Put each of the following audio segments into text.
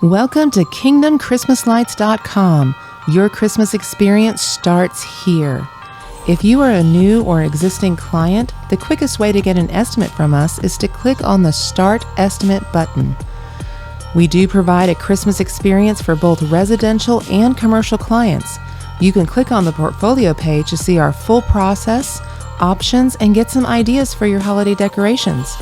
Welcome to KingdomChristmasLights.com. Your Christmas experience starts here. If you are a new or existing client, the quickest way to get an estimate from us is to click on the Start Estimate button. We do provide a Christmas experience for both residential and commercial clients. You can click on the portfolio page to see our full process, options, and get some ideas for your holiday decorations.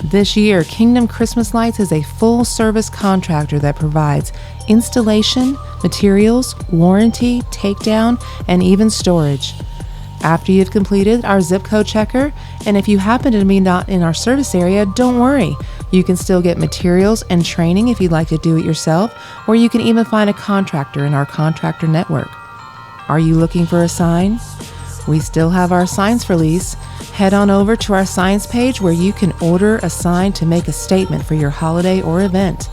This year, Kingdom Christmas Lights is a full-service contractor that provides installation, materials, warranty, takedown, and even storage. After you've completed our zip code checker, and if you happen to be not in our service area, don't worry. You can still get materials and training if you'd like to do it yourself, or you can even find a contractor in our contractor network. Are you looking for a sign? We still have our signs for lease. Head on over to our signs page where you can order a sign to make a statement for your holiday or event.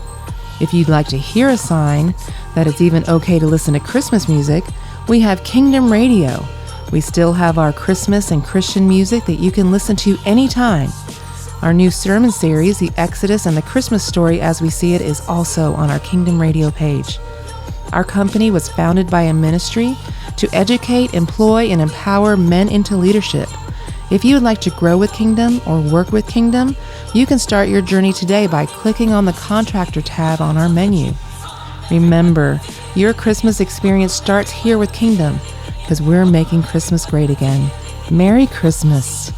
If you'd like to hear a sign that it's even okay to listen to Christmas music, we have Kingdom Radio. We still have our Christmas and Christian music that you can listen to anytime. Our new sermon series, The Exodus and the Christmas Story as We See It, is also on our Kingdom Radio page. Our company was founded by a ministry to educate, employ, and empower men into leadership. If you would like to grow with Kingdom or work with Kingdom, you can start your journey today by clicking on the Contractor tab on our menu. Remember, your Christmas experience starts here with Kingdom, because we're making Christmas great again. Merry Christmas.